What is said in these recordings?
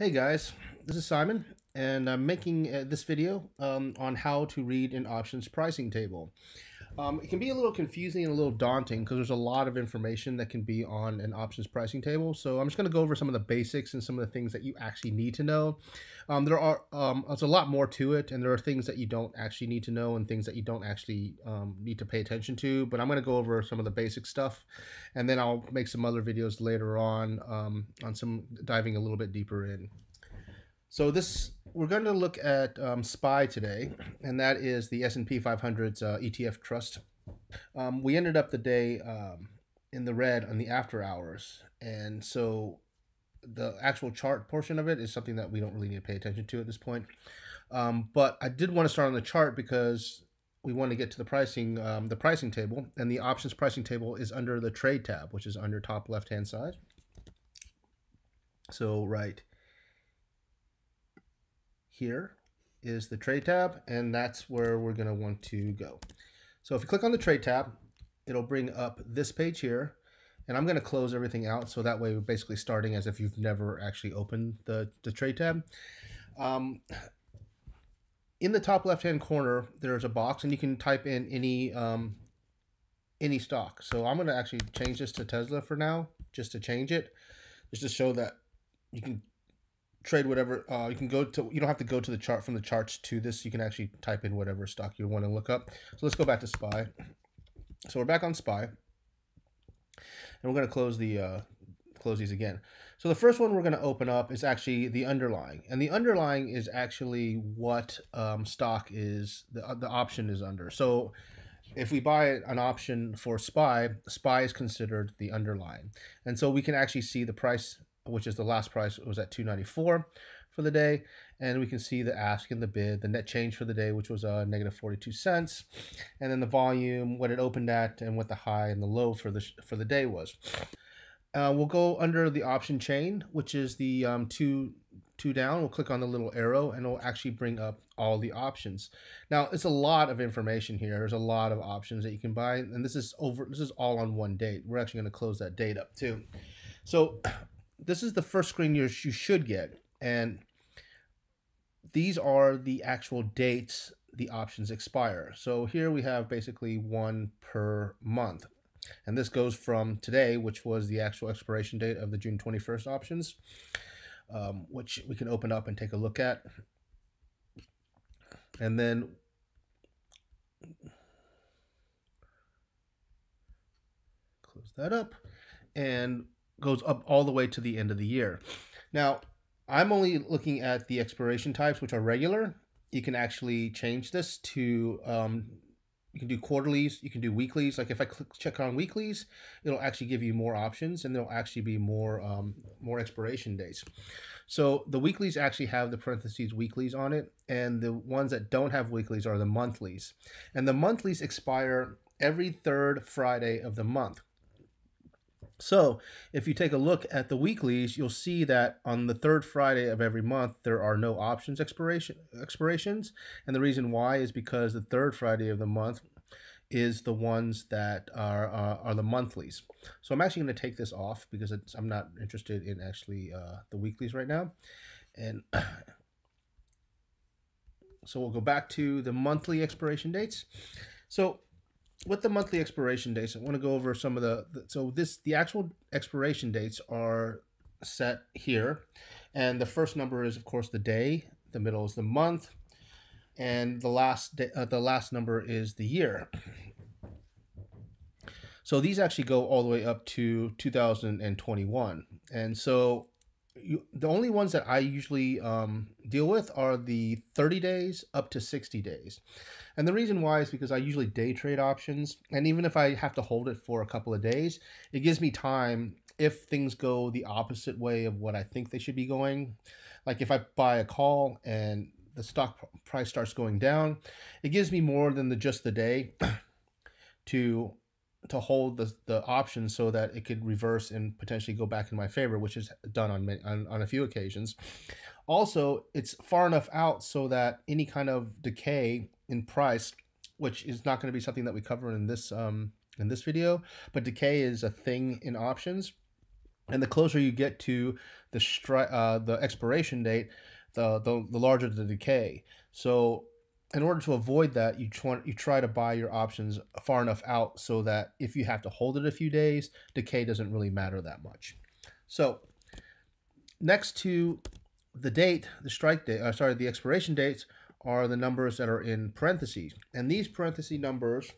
Hey guys, this is Simon, and I'm making this video on how to read an options pricing table. It can be a little confusing and a little daunting because there's a lot of information that can be on an options pricing table. So I'm just going to go over some of the basics and some of the things that you actually need to know. There's a lot more to it, and there are things that you don't actually need to know and things that you don't actually need to pay attention to. But I'm going to go over some of the basic stuff, and then I'll make some other videos later on some diving a little bit deeper in. So we're going to look at SPY today, and that is the S&P 500's ETF trust. We ended up the day in the red on the after hours, and so the actual chart portion of it is something that we don't really need to pay attention to at this point. But I did want to start on the chart because we want to get to the pricing table, and the options pricing table is under the trade tab, which is under top left hand side. So right here is the trade tab, and that's where we're going to want to go. So if you click on the trade tab, it'll bring up this page here, and I'm going to close everything out so that way we're basically starting as if you've never actually opened the trade tab. In the top left hand corner there's a box, and you can type in any stock. So I'm going to actually change this to Tesla for now, just to change it, just to show that you can trade whatever. You don't have to go to the chart from the charts to this. You can actually type in whatever stock you want to look up. So let's go back to SPY. So we're back on SPY, and we're going to close these again. So the first one we're going to open up is actually the underlying, and the underlying is actually what stock is the option is under. So if we buy an option for SPY is considered the underlying, and so we can actually see the price, which is the last price. It was at 294 for the day, and we can see the ask and the bid, the net change for the day, which was negative 42 cents, and then the volume, what it opened at, and what the high and the low for the day was. We'll go under the option chain, which is the two down. We'll click on the little arrow, and it'll actually bring up all the options. Now it's a lot of information here. There's a lot of options that you can buy, and this is all on one date. We're actually going to close that date up too. So this is the first screen you should get, and these are the actual dates the options expire. So here we have basically one per month, and this goes from today, which was the actual expiration date of the June 21st options, which we can open up and take a look at. And then close that up, and goes up all the way to the end of the year. Now, I'm only looking at the expiration types, which are regular. You can actually change this to, you can do quarterlies, you can do weeklies. Like if I check on weeklies, it'll actually give you more options, and there'll actually be more expiration dates. So the weeklies actually have the parentheses weeklies on it, and the ones that don't have weeklies are the monthlies. And the monthlies expire every third Friday of the month. So if you take a look at the weeklies, you'll see that on the third Friday of every month, there are no options expirations. And the reason why is because the third Friday of the month is the ones that are the monthlies. So I'm actually going to take this off because I'm not interested in actually the weeklies right now. And so we'll go back to the monthly expiration dates. So with the monthly expiration dates, I want to go over some of the actual expiration dates are set here, and the first number is of course the day, the middle is the month, and the last number is the year. So these actually go all the way up to 2021, and so the only ones that I usually deal with are the 30 days up to 60 days. And the reason why is because I usually day trade options, and even if I have to hold it for a couple of days, it gives me time if things go the opposite way of what I think they should be going. Like if I buy a call and the stock price starts going down, it gives me more than just the day to hold the option so that it could reverse and potentially go back in my favor, which is done on a few occasions. Also, it's far enough out so that any kind of decay in price, which is not going to be something that we cover in this video, but decay is a thing in options. And the closer you get to the expiration date, the larger the decay. So in order to avoid that, you try to buy your options far enough out so that if you have to hold it a few days, decay doesn't really matter that much. So next to the date, the strike date, the expiration dates are the numbers that are in parentheses. And these parenthesis numbers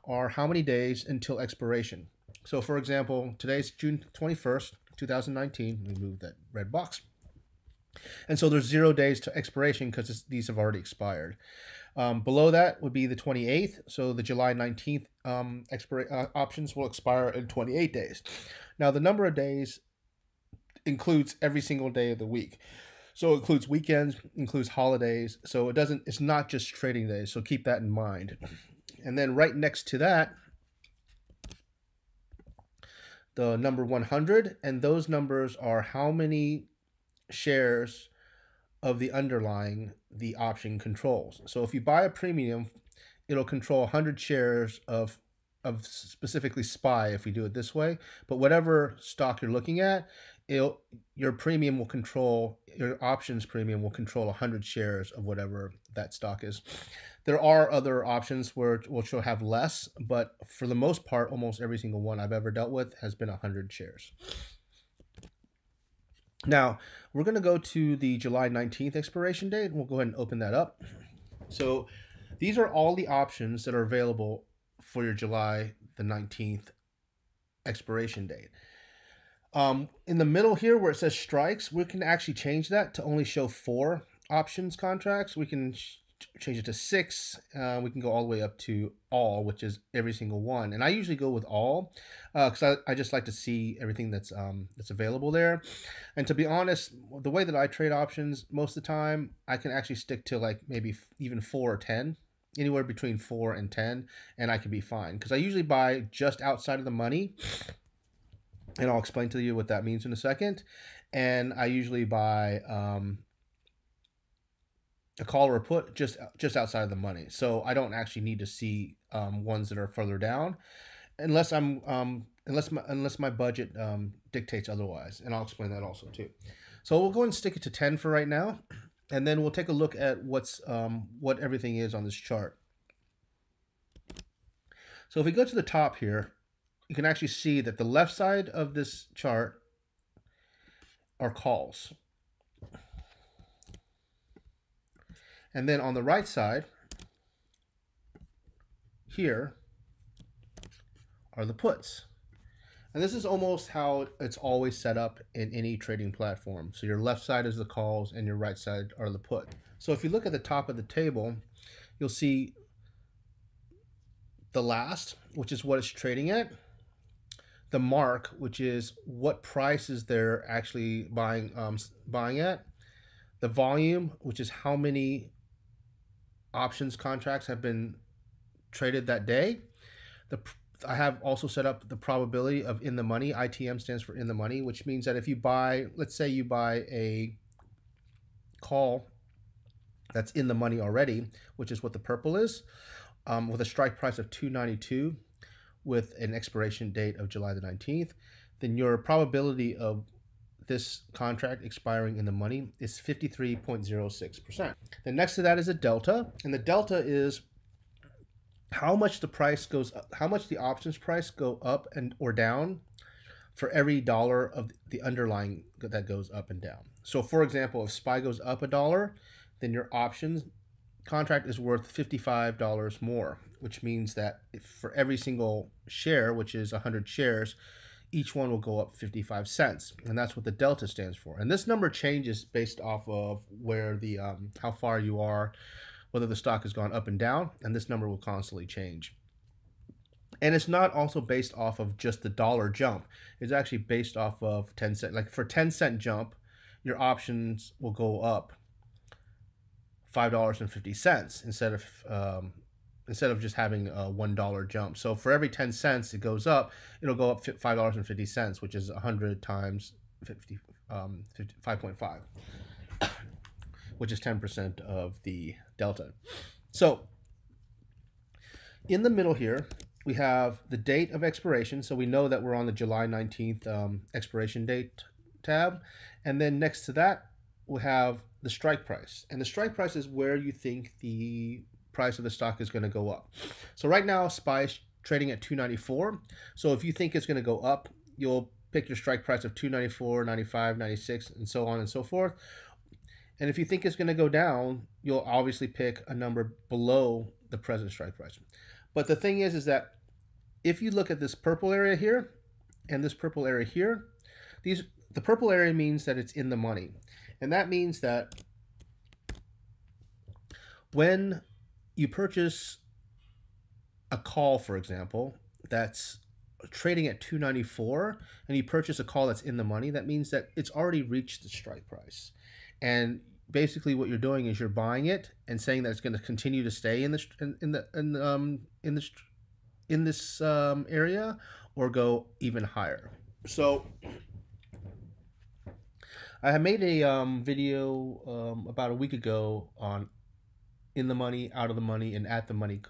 are how many days until expiration. So for example, today's June 21st, 2019. Let me move that red box. And so there's 0 days to expiration because these have already expired. Below that would be the 28th. So the July 19th options will expire in 28 days. Now the number of days includes every single day of the week. So it includes weekends, includes holidays. So it's not just trading days. So keep that in mind. And then right next to that, the number 100, and those numbers are how many shares of the underlying the option controls. So if you buy a premium, it'll control 100 shares of specifically SPY if we do it this way. But whatever stock you're looking at, your premium will control, your options premium will control 100 shares of whatever that stock is. There are other options which will have less, but for the most part, almost every single one I've ever dealt with has been 100 shares. Now, we're going to go to the July 19th expiration date. We'll go ahead and open that up. So these are all the options that are available for your July the 19th expiration date. In the middle here where it says strikes, we can actually change that to only show 4 options contracts. We can change it to 6. We can go all the way up to all, which is every single one. And I usually go with all because I just like to see everything that's available there. And to be honest, the way that I trade options most of the time, I can actually stick to like maybe even 4 or 10, anywhere between 4 and 10, and I can be fine because I usually buy just outside of the money. And I'll explain to you what that means in a second. And I usually buy a call or a put just outside of the money. So I don't actually need to see ones that are further down, unless unless my budget dictates otherwise. And I'll explain that also too. So we'll go and stick it to 10 for right now, and then we'll take a look at what everything is on this chart. So if we go to the top here, you can actually see that the left side of this chart are calls. And then on the right side here are the puts. And this is almost how it's always set up in any trading platform. So your left side is the calls and your right side are the put. So if you look at the top of the table, you'll see the last, which is what it's trading at. The mark, which is what prices they're actually buying at. The volume, which is how many options contracts have been traded that day. I have also set up the probability of in the money. ITM stands for in the money, which means that if you buy, let's say you buy a call that's in the money already, which is what the purple is, with a strike price of 292 with an expiration date of July the 19th, then your probability of this contract expiring in the money is 53.06%. Then next to that is a delta, and the delta is how much the price goes up, how much the options price go up and or down for every dollar of the underlying that goes up and down. So for example, if SPY goes up $1, then your options contract is worth $55 more, which means that for every single share, which is 100 shares, each one will go up 55 cents, and that's what the delta stands for. And this number changes based off of where the how far you are, whether the stock has gone up and down, and this number will constantly change. And it's not also based off of just the dollar jump. It's actually based off of 10 cent. Like for 10-cent jump, your options will go up $5.50 instead of just having a $1 jump. So for every 10 cents it goes up, it'll go up $5.50, which is 100 times 5.5, which is 10% of the delta. So in the middle here, we have the date of expiration. So we know that we're on the July 19th expiration date tab. And then next to that, we have the strike price. And the strike price is where you think the price of the stock is going to go up. So right now, SPY is trading at 294. So if you think it's going to go up, you'll pick your strike price of 294, 95, 96, and so on and so forth. And if you think it's going to go down, you'll obviously pick a number below the present strike price. But the thing is that if you look at this purple area here and this purple area here, the purple area means that it's in the money. And that means that when you purchase a call, for example, that's trading at 294 and you purchase a call that's in the money, that means that it's already reached the strike price. And basically what you're doing is you're buying it and saying that it's going to continue to stay in this area or go even higher. So I made a video about a week ago on in the money, out of the money, and at the money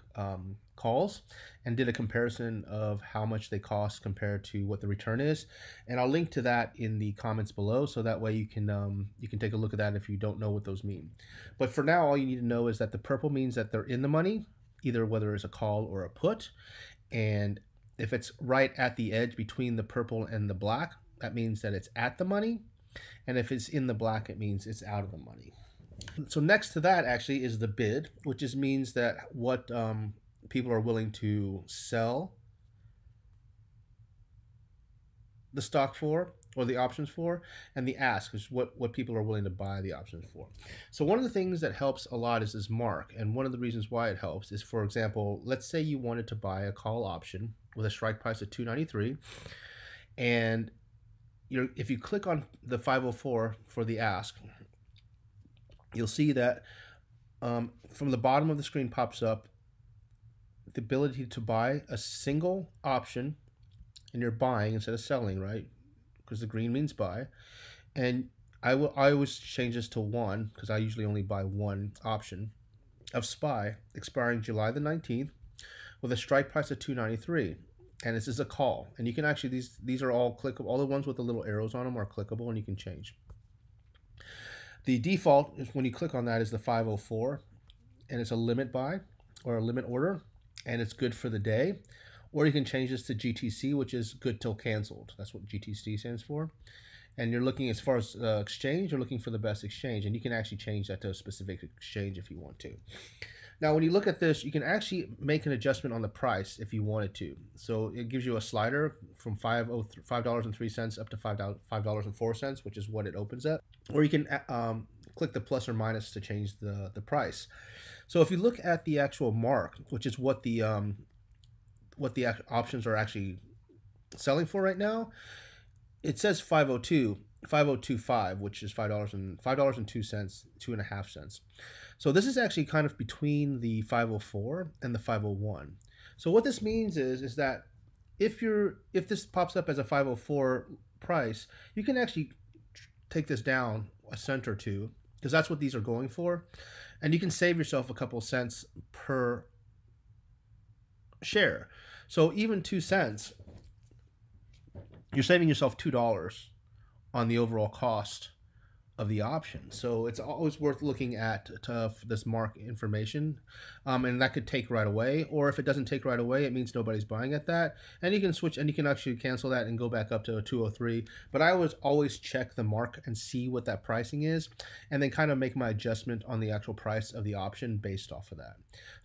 calls, and did a comparison of how much they cost compared to what the return is. And I'll link to that in the comments below, so that way you can take a look at that if you don't know what those mean. But for now, all you need to know is that the purple means that they're in the money, either whether it's a call or a put. And if it's right at the edge between the purple and the black, that means that it's at the money. And if it's in the black, it means it's out of the money. So next to that actually is the bid, which means that what people are willing to sell the stock for, or the options for, and the ask is what people are willing to buy the options for. So one of the things that helps a lot is this mark, and one of the reasons why it helps is, for example, let's say you wanted to buy a call option with a strike price of 293, and if you click on the 504 for the ask, you'll see that from the bottom of the screen pops up the ability to buy a single option, and you're buying instead of selling, right? Because the green means buy. And I always change this to 1, because I usually only buy one option of SPY expiring July the 19th with a strike price of 293. And this is a call. And you can actually, these are all clickable. All the ones with the little arrows on them are clickable, and you can change. The default is when you click on that is the 504, and it's a limit buy or a limit order, and it's good for the day. Or you can change this to GTC, which is good till canceled. That's what GTC stands for. And you're looking, as far as exchange, you're looking for the best exchange, and you can actually change that to a specific exchange if you want to. Now, when you look at this, you can actually make an adjustment on the price if you wanted to. So it gives you a slider from $5.03 up to $5.04, which is what it opens at. Or you can click the plus or minus to change the price. So if you look at the actual mark, which is what the options are actually selling for right now, it says 502.5, which is $5.02, 2.5 cents. So this is actually kind of between the 504 and the 501. So what this means is that if this pops up as a 504 price, you can actually take this down a cent or two, because that's what these are going for, and you can save yourself a couple cents per share. So even 2 cents, you're saving yourself $2 on the overall cost of the option. So it's always worth looking at this mark information, and that could take right away. Or if it doesn't take right away, it means nobody's buying at that, and you can switch, and you can actually cancel that and go back up to a 203. But I always check the mark and see what that pricing is, and then kind of make my adjustment on the actual price of the option based off of that.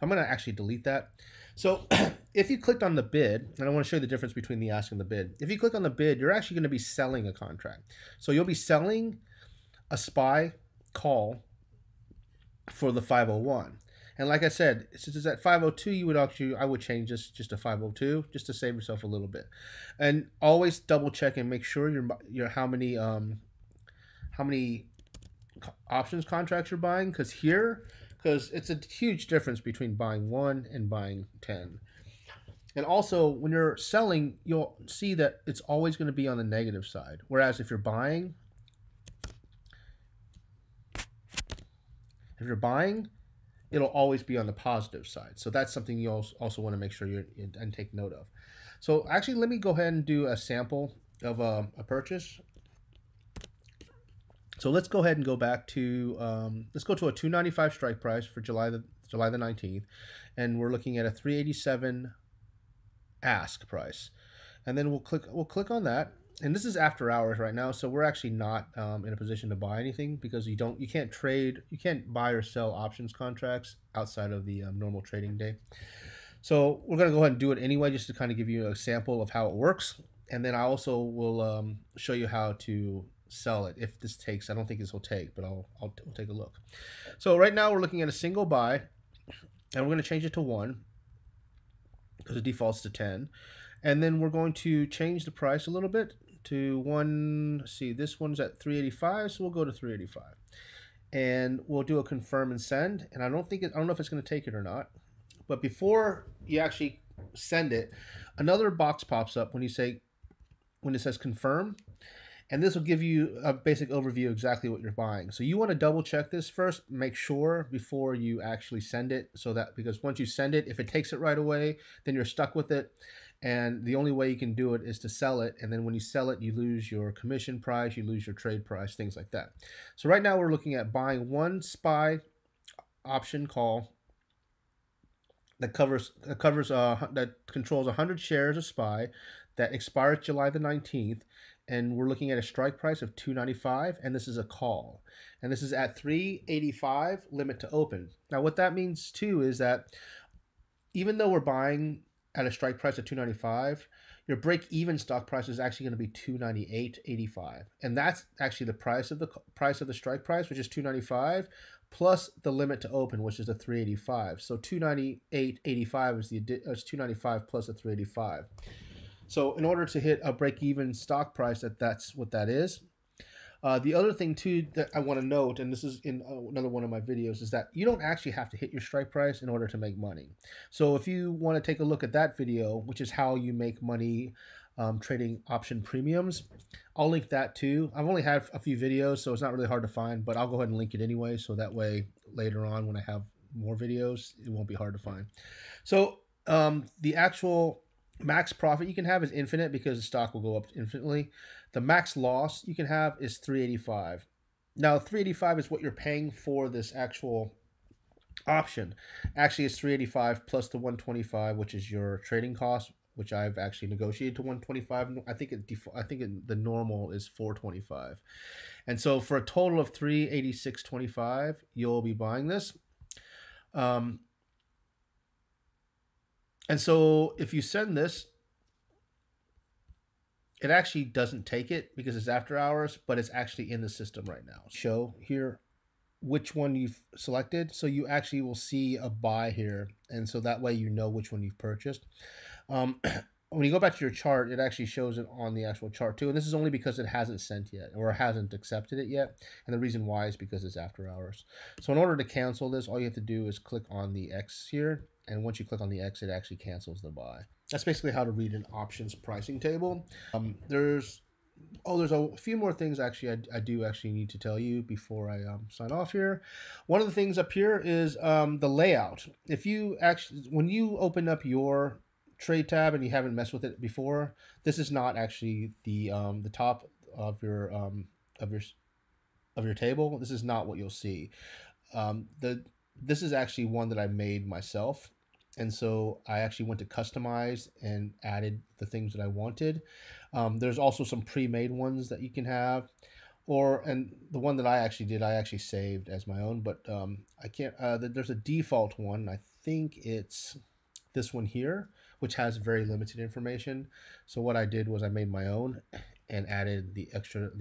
I'm going to actually delete that. So if you clicked on the bid, and I want to show you the difference between the ask and the bid. If you click on the bid, you're actually going to be selling a contract. So you'll be selling a SPY call for the 501. And like I said, since it's at 502, I would change this just to 502, just to save yourself a little bit. And always double check and make sure you're how many options contracts you're buying, because it's a huge difference between buying 1 and buying 10. And also, when you're selling, you'll see that it's always going to be on the negative side. Whereas if you're buying, it'll always be on the positive side. So that's something you also want to make sure you and take note of. So actually, let me go ahead and do a sample of a purchase. So let's go ahead and go back to let's go to a 295 strike price for July the 19th, and we're looking at a 387 ask price, and then we'll click on that. And this is after hours right now, so we're actually not in a position to buy anything because you can't buy or sell options contracts outside of the normal trading day. So we're going to go ahead and do it anyway, just to kind of give you a sample of how it works. And then I also will show you how to sell it if this takes. I don't think this will take, but we'll take a look. So right now we're looking at a single buy, and we're going to change it to 1 because it defaults to 10. And then we're going to change the price a little bit to 1. See, this one's at 385, so we'll go to 385. And we'll do a confirm and send. And I don't know if it's going to take it or not. But before you actually send it, another box pops up when it says confirm, and this will give you a basic overview of exactly what you're buying. So you want to double check this first, make sure before you actually send it, because once you send it, if it takes it right away, then you're stuck with it. And the only way you can do it is to sell it. And then when you sell it, you lose your commission price, you lose your trade price, things like that. So right now we're looking at buying 1 SPY option call that controls 100 shares of SPY that expires July the 19th, and we're looking at a strike price of 295, and this is a call, and this is at 385 limit to open. Now what that means too is that even though we're buying at a strike price of 295, your break-even stock price is actually going to be 298.85, and that's actually the price of the strike price, which is 295, plus the limit to open, which is the 385. So 298.85 is 295 plus the 385. So in order to hit a break-even stock price, that's what that is. The other thing too that I want to note, and this is in another one of my videos, is that you don't actually have to hit your strike price in order to make money. So if you want to take a look at that video, which is how you make money trading option premiums, I'll link that too. I've only had a few videos, so it's not really hard to find, but I'll go ahead and link it anyway, so that way later on when I have more videos, it won't be hard to find. So the actual max profit you can have is infinite because the stock will go up infinitely. The max loss you can have is 385. Now 385 is what you're paying for this actual option. Actually, it's 385 plus the 125, which is your trading cost, which I've actually negotiated to 125. I think the normal is 425. And so for a total of 386.25, you'll be buying this. And so if you send this, it actually doesn't take it because it's after hours, but it's actually in the system right now. Show here which one you've selected, so you actually will see a buy here, and so that way you know which one you've purchased. When you go back to your chart, it actually shows it on the actual chart too, and this is only because it hasn't sent yet or hasn't accepted it yet, and the reason why is because it's after hours. So in order to cancel this, all you have to do is click on the X here, and once you click on the X, it actually cancels the buy. That's basically how to read an options pricing table. There's a few more things actually I do actually need to tell you before I sign off here. One of the things up here is the layout. If you when you open up your trade tab and you haven't messed with it before, this is not actually the top of your table. This is not what you'll see. This is actually one that I made myself. And so I actually went to customize and added the things that I wanted. There's also some pre-made ones that you can have, and the one that I actually did, I actually saved as my own, but I can't, there's a default one. I think it's this one here, which has very limited information. So what I did was I made my own and added the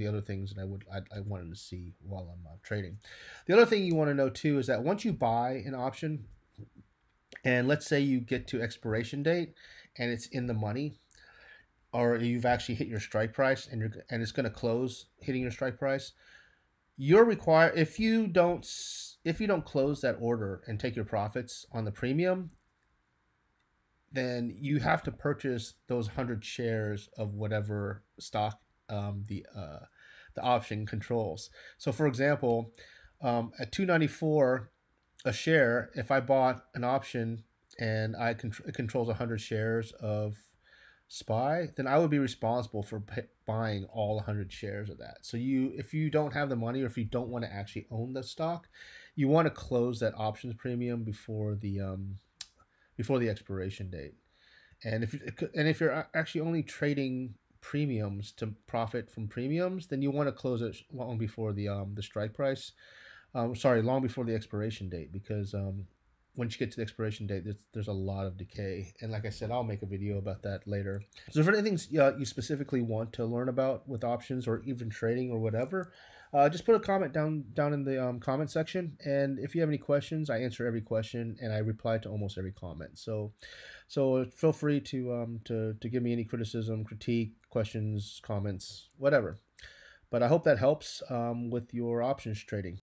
other things that I wanted to see while I'm trading. The other thing you want to know too is that once you buy an option, and let's say you get to expiration date and it's in the money, or you've actually hit your strike price and it's going to close hitting your strike price, you're required, if you don't close that order and take your profits on the premium, then you have to purchase those 100 shares of whatever stock the option controls. So for example, at 294, a share, if I bought an option and it controls 100 shares of SPY, then I would be responsible for buying all 100 shares of that. So if you don't have the money, or if you don't want to actually own the stock, you want to close that options premium before the expiration date. And if you're actually only trading premiums to profit from premiums, then you want to close it long before the strike price. Sorry, long before the expiration date, because once you get to the expiration date, there's a lot of decay. And like I said, I'll make a video about that later. So if anything you specifically want to learn about with options or even trading or whatever, just put a comment down in the comment section. And if you have any questions, I answer every question and I reply to almost every comment. So feel free to give me any criticism, critique, questions, comments, whatever. But I hope that helps with your options trading.